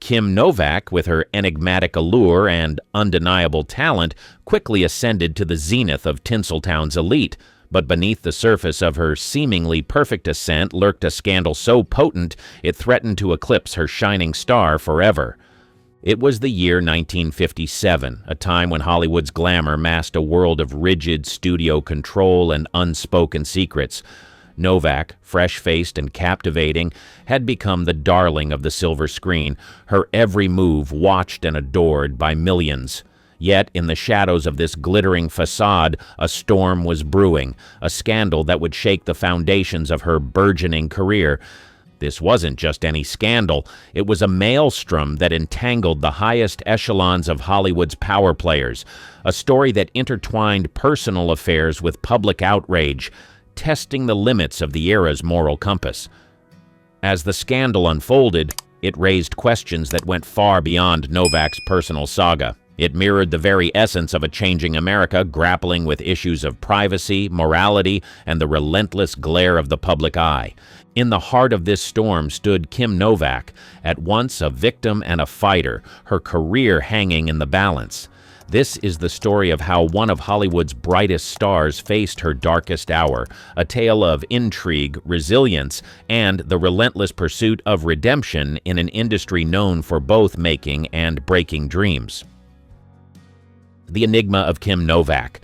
Kim Novak, with her enigmatic allure and undeniable talent, quickly ascended to the zenith of Tinseltown's elite. But beneath the surface of her seemingly perfect ascent lurked a scandal so potent it threatened to eclipse her shining star forever. It was the year 1957, a time when Hollywood's glamour masked a world of rigid studio control and unspoken secrets. Novak, fresh-faced and captivating, had become the darling of the silver screen, her every move watched and adored by millions. Yet, in the shadows of this glittering facade, a storm was brewing, a scandal that would shake the foundations of her burgeoning career. This wasn't just any scandal. It was a maelstrom that entangled the highest echelons of Hollywood's power players, a story that intertwined personal affairs with public outrage, testing the limits of the era's moral compass. As the scandal unfolded, it raised questions that went far beyond Novak's personal saga. It mirrored the very essence of a changing America, grappling with issues of privacy, morality, and the relentless glare of the public eye. In the heart of this storm stood Kim Novak, at once a victim and a fighter, her career hanging in the balance. This is the story of how one of Hollywood's brightest stars faced her darkest hour, a tale of intrigue, resilience, and the relentless pursuit of redemption in an industry known for both making and breaking dreams. The Enigma of Kim Novak.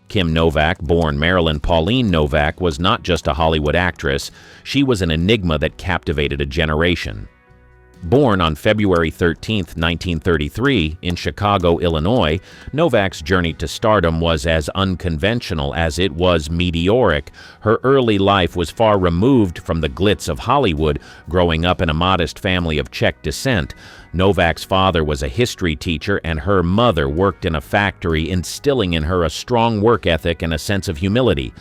Kim Novak, born Marilyn Pauline Novak, was not just a Hollywood actress, she was an enigma that captivated a generation. Born on February 13, 1933, in Chicago, Illinois, Novak's journey to stardom was as unconventional as it was meteoric. Her early life was far removed from the glitz of Hollywood, growing up in a modest family of Czech descent. Novak's father was a history teacher, and her mother worked in a factory, instilling in her a strong work ethic and a sense of humility.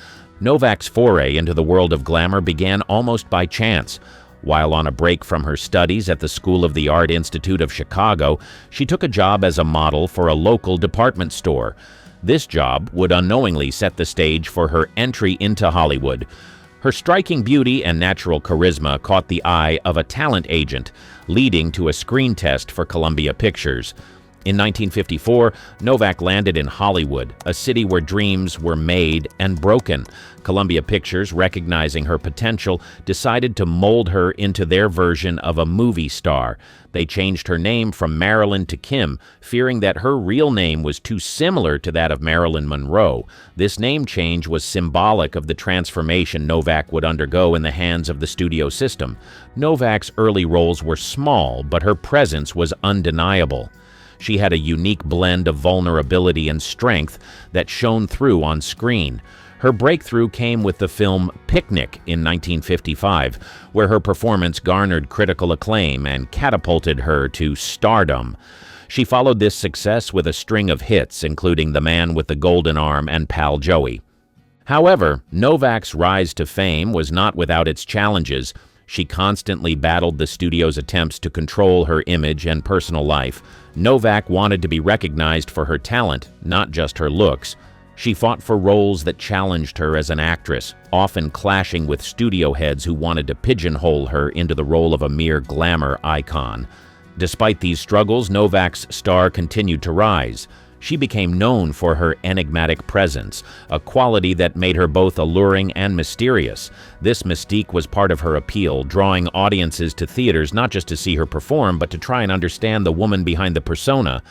Novak's foray into the world of glamour began almost by chance. While on a break from her studies at the School of the Art Institute of Chicago, she took a job as a model for a local department store. This job would unknowingly set the stage for her entry into Hollywood. Her striking beauty and natural charisma caught the eye of a talent agent, leading to a screen test for Columbia Pictures. In 1954, Novak landed in Hollywood, a city where dreams were made and broken. Columbia Pictures, recognizing her potential, decided to mold her into their version of a movie star. They changed her name from Marilyn to Kim, fearing that her real name was too similar to that of Marilyn Monroe. This name change was symbolic of the transformation Novak would undergo in the hands of the studio system. Novak's early roles were small, but her presence was undeniable. She had a unique blend of vulnerability and strength that shone through on screen. Her breakthrough came with the film Picnic in 1955, where her performance garnered critical acclaim and catapulted her to stardom. She followed this success with a string of hits, including The Man with the Golden Arm and Pal Joey. However, Novak's rise to fame was not without its challenges. She constantly battled the studio's attempts to control her image and personal life. Novak wanted to be recognized for her talent, not just her looks. She fought for roles that challenged her as an actress, often clashing with studio heads who wanted to pigeonhole her into the role of a mere glamour icon. Despite these struggles, Novak's star continued to rise. She became known for her enigmatic presence, a quality that made her both alluring and mysterious. This mystique was part of her appeal, drawing audiences to theaters not just to see her perform, but to try and understand the woman behind the persona.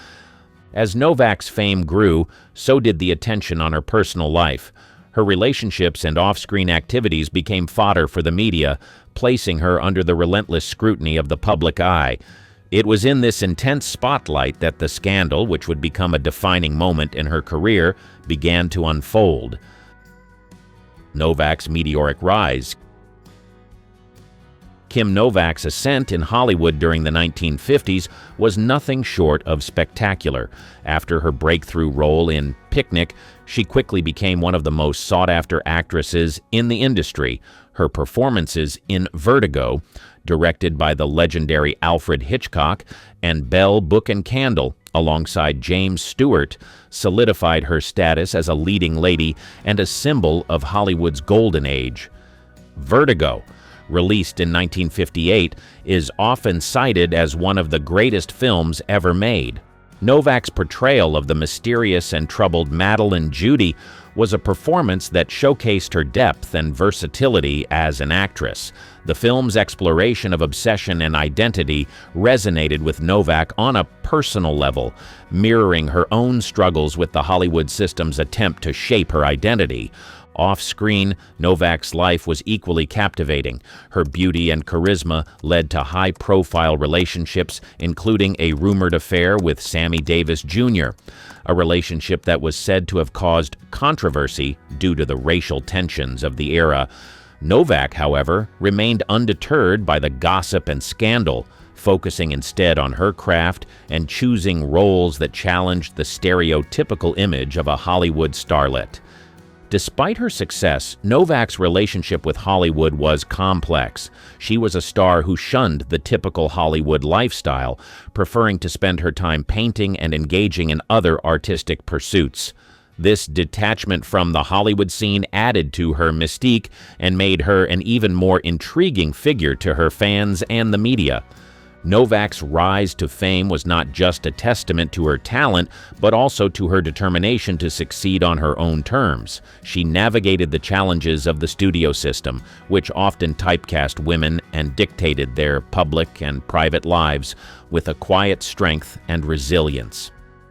As Novak's fame grew, so did the attention on her personal life. Her relationships and off-screen activities became fodder for the media, placing her under the relentless scrutiny of the public eye. It was in this intense spotlight that the scandal, which would become a defining moment in her career, began to unfold. Novak's meteoric rise. Kim Novak's ascent in Hollywood during the 1950s was nothing short of spectacular. After her breakthrough role in Picnic, she quickly became one of the most sought-after actresses in the industry. Her performances in Vertigo, directed by the legendary Alfred Hitchcock, and Bell, Book and Candle, alongside James Stewart, solidified her status as a leading lady and a symbol of Hollywood's golden age. Vertigo. released in 1958, is often cited as one of the greatest films ever made. Novak's portrayal of the mysterious and troubled Madeline Judy was a performance that showcased her depth and versatility as an actress. The film's exploration of obsession and identity resonated with Novak on a personal level, mirroring her own struggles with the Hollywood system's attempt to shape her identity. Off-screen, Novak's life was equally captivating. Her beauty and charisma led to high-profile relationships, including a rumored affair with Sammy Davis Jr., a relationship that was said to have caused controversy due to the racial tensions of the era. Novak, however, remained undeterred by the gossip and scandal, focusing instead on her craft and choosing roles that challenged the stereotypical image of a Hollywood starlet. Despite her success, Novak's relationship with Hollywood was complex. She was a star who shunned the typical Hollywood lifestyle, preferring to spend her time painting and engaging in other artistic pursuits. This detachment from the Hollywood scene added to her mystique and made her an even more intriguing figure to her fans and the media. Novak's rise to fame was not just a testament to her talent, but also to her determination to succeed on her own terms. She navigated the challenges of the studio system, which often typecast women and dictated their public and private lives, with a quiet strength and resilience.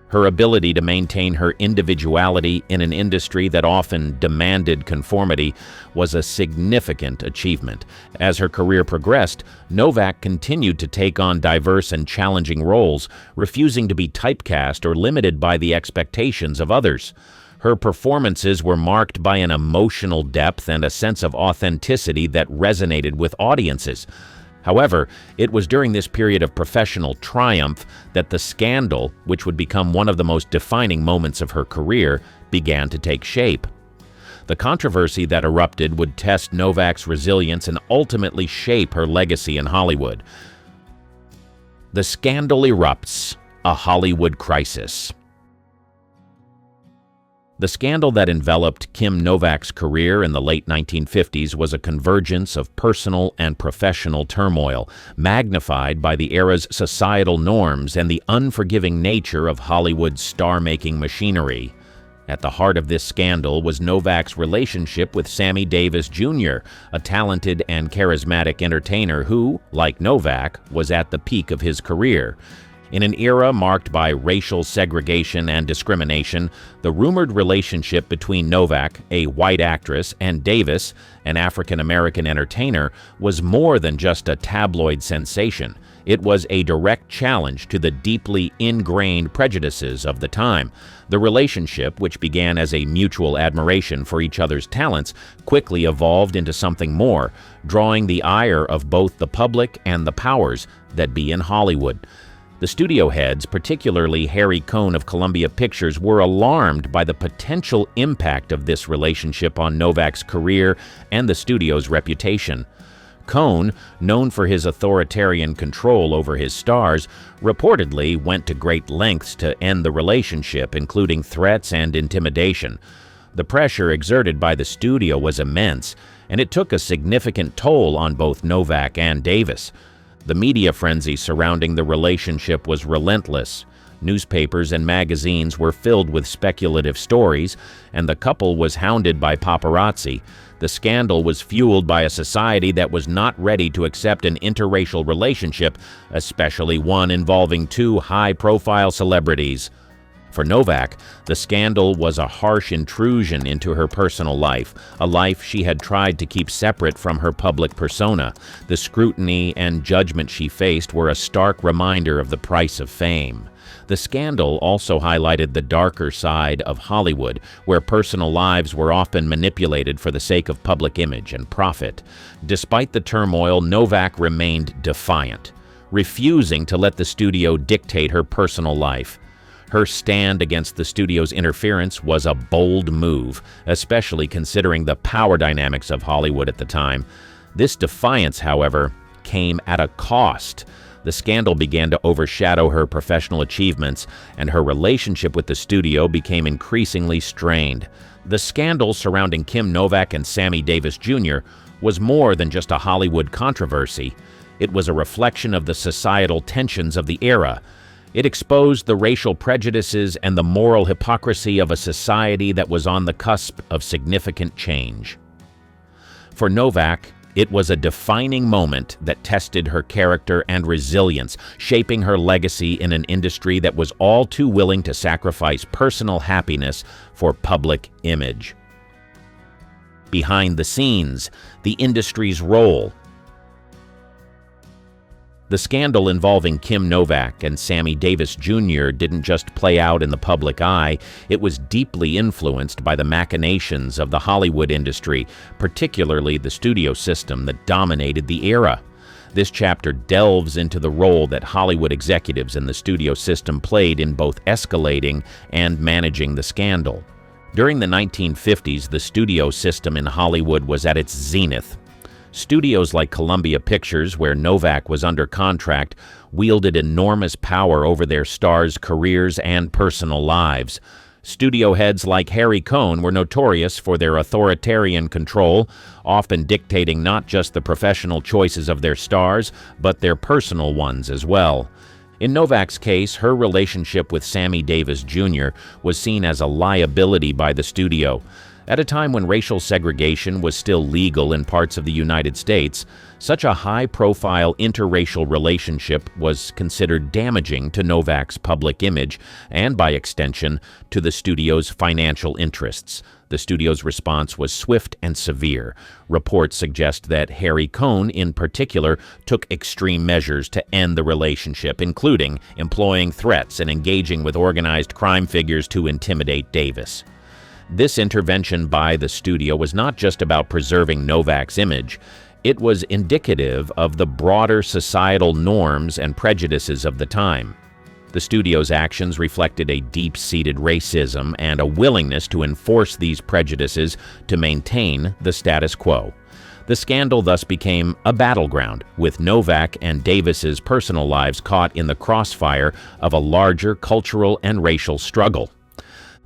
Her ability to maintain her individuality in an industry that often demanded conformity was a significant achievement. As her career progressed, Novak continued to take on diverse and challenging roles, refusing to be typecast or limited by the expectations of others. Her performances were marked by an emotional depth and a sense of authenticity that resonated with audiences. However, it was during this period of professional triumph that the scandal, which would become one of the most defining moments of her career, began to take shape. The controversy that erupted would test Novak's resilience and ultimately shape her legacy in Hollywood. The scandal erupts, a Hollywood crisis. The scandal that enveloped Kim Novak's career in the late 1950s was a convergence of personal and professional turmoil, magnified by the era's societal norms and the unforgiving nature of Hollywood's star-making machinery. At the heart of this scandal was Novak's relationship with Sammy Davis Jr., a talented and charismatic entertainer who, like Novak, was at the peak of his career. In an era marked by racial segregation and discrimination, the rumored relationship between Novak, a white actress, and Davis, an African-American entertainer, was more than just a tabloid sensation. It was a direct challenge to the deeply ingrained prejudices of the time. The relationship, which began as a mutual admiration for each other's talents, quickly evolved into something more, drawing the ire of both the public and the powers that be in Hollywood. The studio heads, particularly Harry Cohn of Columbia Pictures, were alarmed by the potential impact of this relationship on Novak's career and the studio's reputation. Cohn, known for his authoritarian control over his stars, reportedly went to great lengths to end the relationship, including threats and intimidation. The pressure exerted by the studio was immense, and it took a significant toll on both Novak and Davis. The media frenzy surrounding the relationship was relentless. Newspapers and magazines were filled with speculative stories, and the couple was hounded by paparazzi. The scandal was fueled by a society that was not ready to accept an interracial relationship, especially one involving two high-profile celebrities. For Novak, the scandal was a harsh intrusion into her personal life, a life she had tried to keep separate from her public persona. The scrutiny and judgment she faced were a stark reminder of the price of fame. The scandal also highlighted the darker side of Hollywood, where personal lives were often manipulated for the sake of public image and profit. Despite the turmoil, Novak remained defiant, refusing to let the studio dictate her personal life. Her stand against the studio's interference was a bold move, especially considering the power dynamics of Hollywood at the time. This defiance, however, came at a cost. The scandal began to overshadow her professional achievements, and her relationship with the studio became increasingly strained. The scandal surrounding Kim Novak and Sammy Davis Jr. was more than just a Hollywood controversy. It was a reflection of the societal tensions of the era. It exposed the racial prejudices and the moral hypocrisy of a society that was on the cusp of significant change. For Novak, it was a defining moment that tested her character and resilience, shaping her legacy in an industry that was all too willing to sacrifice personal happiness for public image. Behind the scenes, the industry's role. The scandal involving Kim Novak and Sammy Davis Jr. didn't just play out in the public eye, it was deeply influenced by the machinations of the Hollywood industry, particularly the studio system that dominated the era. This chapter delves into the role that Hollywood executives in the studio system played in both escalating and managing the scandal. During the 1950s, the studio system in Hollywood was at its zenith. Studios like Columbia Pictures, where Novak was under contract, wielded enormous power over their stars' careers and personal lives. Studio heads like Harry Cohn were notorious for their authoritarian control, often dictating not just the professional choices of their stars, but their personal ones as well. In Novak's case, her relationship with Sammy Davis Jr. was seen as a liability by the studio. At a time when racial segregation was still legal in parts of the United States, such a high-profile interracial relationship was considered damaging to Novak's public image and, by extension, to the studio's financial interests. The studio's response was swift and severe. Reports suggest that Harry Cohn, in particular, took extreme measures to end the relationship, including employing threats and engaging with organized crime figures to intimidate Davis. This intervention by the studio was not just about preserving Novak's image. It was indicative of the broader societal norms and prejudices of the time. The studio's actions reflected a deep-seated racism and a willingness to enforce these prejudices to maintain the status quo. The scandal thus became a battleground, with Novak and Davis's personal lives caught in the crossfire of a larger cultural and racial struggle.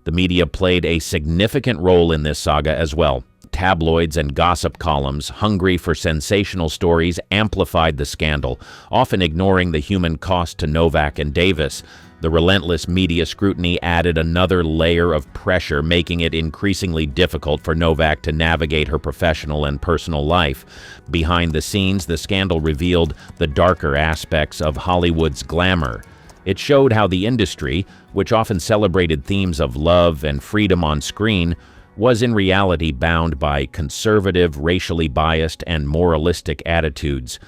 The media played a significant role in this saga as well. Tabloids and gossip columns, hungry for sensational stories, amplified the scandal, often ignoring the human cost to Novak and Davis. The relentless media scrutiny added another layer of pressure, making it increasingly difficult for Novak to navigate her professional and personal life. Behind the scenes, the scandal revealed the darker aspects of Hollywood's glamour. It showed how the industry, which often celebrated themes of love and freedom on screen, was in reality bound by conservative, racially biased, and moralistic attitudes.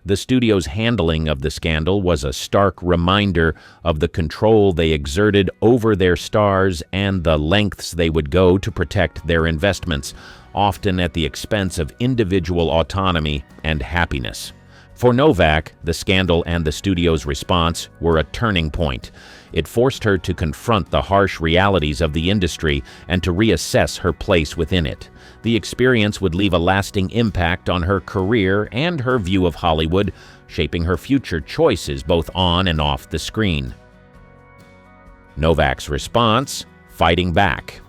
The studio's handling of the scandal was a stark reminder of the control they exerted over their stars and the lengths they would go to protect their investments, often at the expense of individual autonomy and happiness. For Novak, the scandal and the studio's response were a turning point. It forced her to confront the harsh realities of the industry and to reassess her place within it. The experience would leave a lasting impact on her career and her view of Hollywood, shaping her future choices both on and off the screen. Novak's response: fighting back.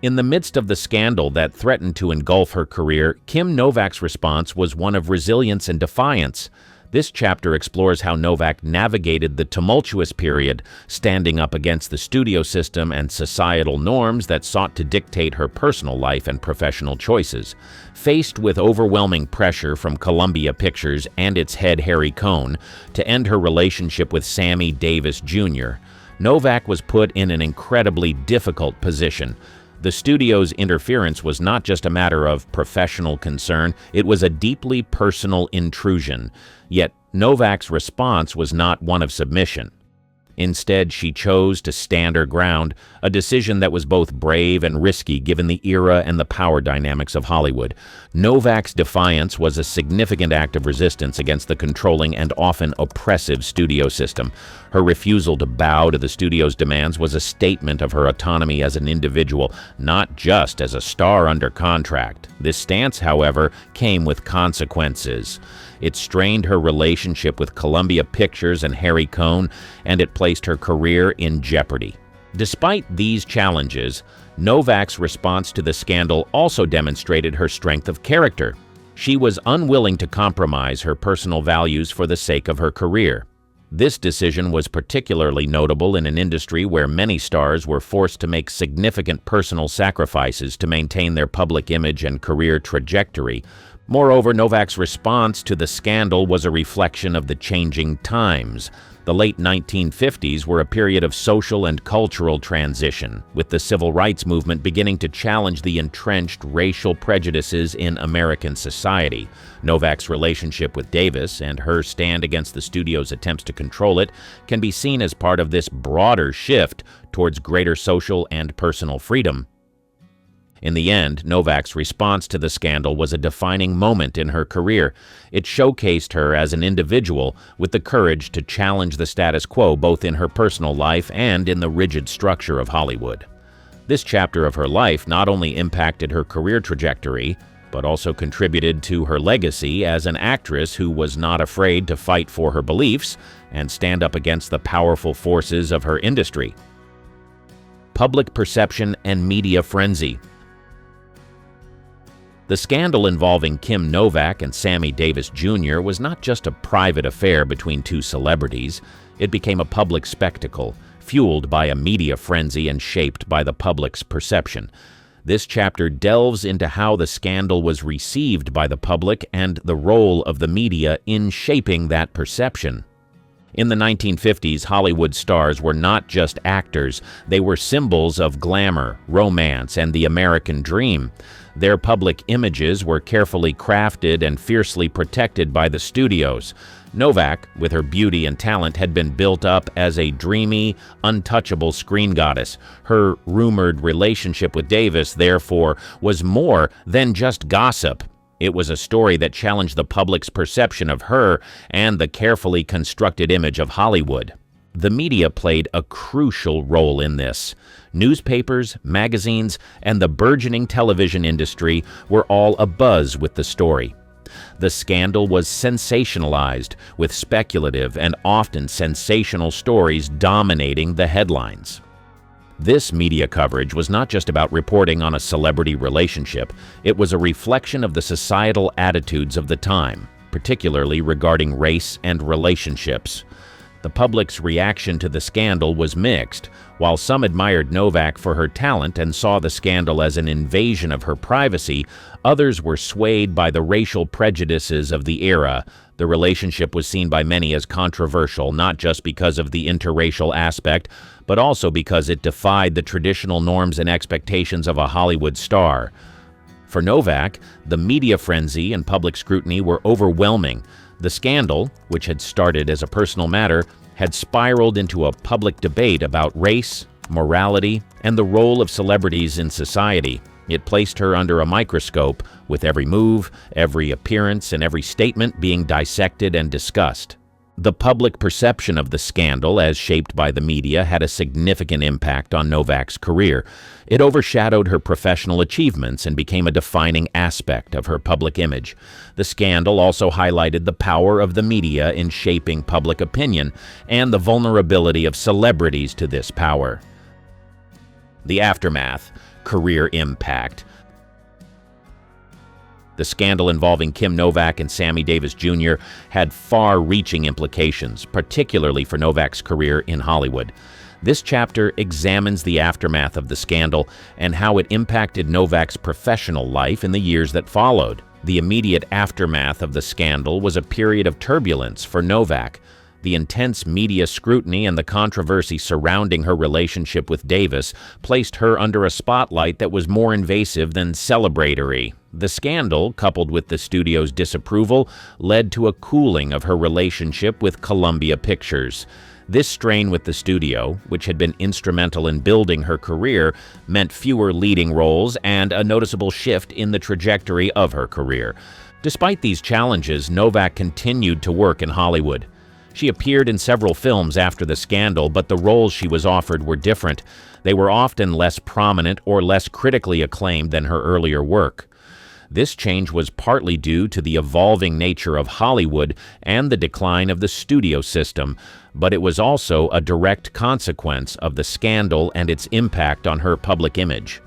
In the midst of the scandal that threatened to engulf her career, Kim Novak's response was one of resilience and defiance. This chapter explores how Novak navigated the tumultuous period, standing up against the studio system and societal norms that sought to dictate her personal life and professional choices. Faced with overwhelming pressure from Columbia Pictures and its head Harry Cohn to end her relationship with Sammy Davis Jr., Novak was put in an incredibly difficult position. The studio's interference was not just a matter of professional concern, it was a deeply personal intrusion. Yet Novak's response was not one of submission. Instead, she chose to stand her ground, a decision that was both brave and risky given the era and the power dynamics of Hollywood. Novak's defiance was a significant act of resistance against the controlling and often oppressive studio system. Her refusal to bow to the studio's demands was a statement of her autonomy as an individual, not just as a star under contract. This stance, however, came with consequences. It strained her relationship with Columbia Pictures and Harry Cohn, and it placed her career in jeopardy. Despite these challenges, Novak's response to the scandal also demonstrated her strength of character. She was unwilling to compromise her personal values for the sake of her career. This decision was particularly notable in an industry where many stars were forced to make significant personal sacrifices to maintain their public image and career trajectory. Moreover, Novak's response to the scandal was a reflection of the changing times. The late 1950s were a period of social and cultural transition, with the civil rights movement beginning to challenge the entrenched racial prejudices in American society. Novak's relationship with Davis and her stand against the studio's attempts to control it can be seen as part of this broader shift towards greater social and personal freedom. In the end, Novak's response to the scandal was a defining moment in her career. It showcased her as an individual with the courage to challenge the status quo both in her personal life and in the rigid structure of Hollywood. This chapter of her life not only impacted her career trajectory, but also contributed to her legacy as an actress who was not afraid to fight for her beliefs and stand up against the powerful forces of her industry. Public perception and media frenzy. The scandal involving Kim Novak and Sammy Davis Jr. was not just a private affair between two celebrities. It became a public spectacle, fueled by a media frenzy and shaped by the public's perception. This chapter delves into how the scandal was received by the public and the role of the media in shaping that perception. In the 1950s, Hollywood stars were not just actors. They were symbols of glamour, romance, and the American dream. Their public images were carefully crafted and fiercely protected by the studios. Novak, with her beauty and talent, had been built up as a dreamy, untouchable screen goddess. Her rumored relationship with Davis, therefore, was more than just gossip. It was a story that challenged the public's perception of her and the carefully constructed image of Hollywood. The media played a crucial role in this. Newspapers, magazines, and the burgeoning television industry were all abuzz with the story. The scandal was sensationalized, with speculative and often sensational stories dominating the headlines. This media coverage was not just about reporting on a celebrity relationship. It was a reflection of the societal attitudes of the time, particularly regarding race and relationships. The public's reaction to the scandal was mixed. While some admired Novak for her talent and saw the scandal as an invasion of her privacy, others were swayed by the racial prejudices of the era. The relationship was seen by many as controversial, not just because of the interracial aspect, but also because it defied the traditional norms and expectations of a Hollywood star. For Novak, the media frenzy and public scrutiny were overwhelming. The scandal, which had started as a personal matter, had spiraled into a public debate about race, morality, and the role of celebrities in society. It placed her under a microscope, with every move, every appearance, and every statement being dissected and discussed. The public perception of the scandal, as shaped by the media, had a significant impact on Novak's career. It overshadowed her professional achievements and became a defining aspect of her public image. The scandal also highlighted the power of the media in shaping public opinion and the vulnerability of celebrities to this power. The aftermath, career impact. The scandal involving Kim Novak and Sammy Davis Jr. had far-reaching implications, particularly for Novak's career in Hollywood. This chapter examines the aftermath of the scandal and how it impacted Novak's professional life in the years that followed. The immediate aftermath of the scandal was a period of turbulence for Novak. The intense media scrutiny and the controversy surrounding her relationship with Davis placed her under a spotlight that was more invasive than celebratory. The scandal, coupled with the studio's disapproval, led to a cooling of her relationship with Columbia Pictures. This strain with the studio, which had been instrumental in building her career, meant fewer leading roles and a noticeable shift in the trajectory of her career. Despite these challenges, Novak continued to work in Hollywood. She appeared in several films after the scandal, but the roles she was offered were different. They were often less prominent or less critically acclaimed than her earlier work. This change was partly due to the evolving nature of Hollywood and the decline of the studio system, but it was also a direct consequence of the scandal and its impact on her public image.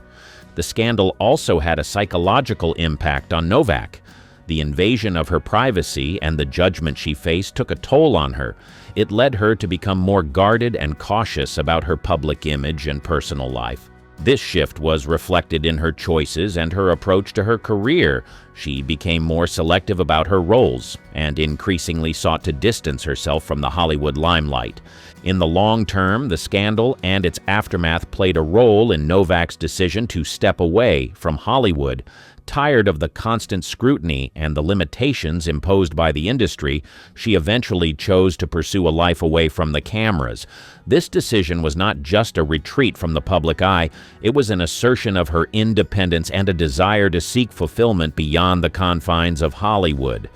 The scandal also had a psychological impact on Novak. The invasion of her privacy and the judgment she faced took a toll on her. It led her to become more guarded and cautious about her public image and personal life. This shift was reflected in her choices and her approach to her career. She became more selective about her roles and increasingly sought to distance herself from the Hollywood limelight. In the long term, the scandal and its aftermath played a role in Novak's decision to step away from Hollywood. Tired of the constant scrutiny and the limitations imposed by the industry, she eventually chose to pursue a life away from the cameras. This decision was not just a retreat from the public eye, it was an assertion of her independence and a desire to seek fulfillment beyond the confines of Hollywood.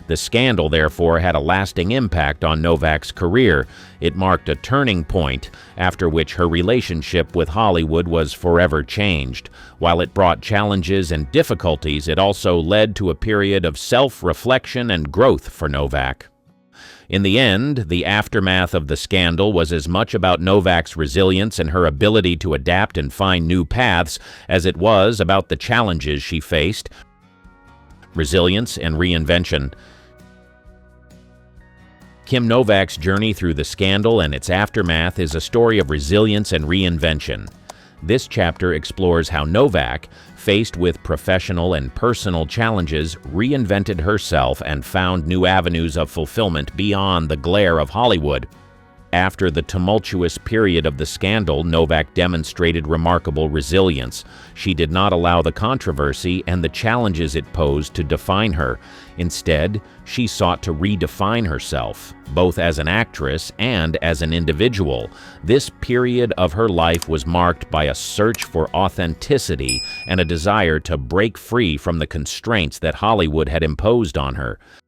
The scandal, therefore, had a lasting impact on Novak's career. It marked a turning point, after which her relationship with Hollywood was forever changed. While it brought challenges and difficulties, it also led to a period of self-reflection and growth for Novak. In the end, the aftermath of the scandal was as much about Novak's resilience and her ability to adapt and find new paths as it was about the challenges she faced. Resilience and reinvention. Kim Novak's journey through the scandal and its aftermath is a story of resilience and reinvention. This chapter explores how Novak, faced with professional and personal challenges, reinvented herself and found new avenues of fulfillment beyond the glare of Hollywood. After the tumultuous period of the scandal, Novak demonstrated remarkable resilience. She did not allow the controversy and the challenges it posed to define her. Instead, she sought to redefine herself, both as an actress and as an individual. This period of her life was marked by a search for authenticity and a desire to break free from the constraints that Hollywood had imposed on her.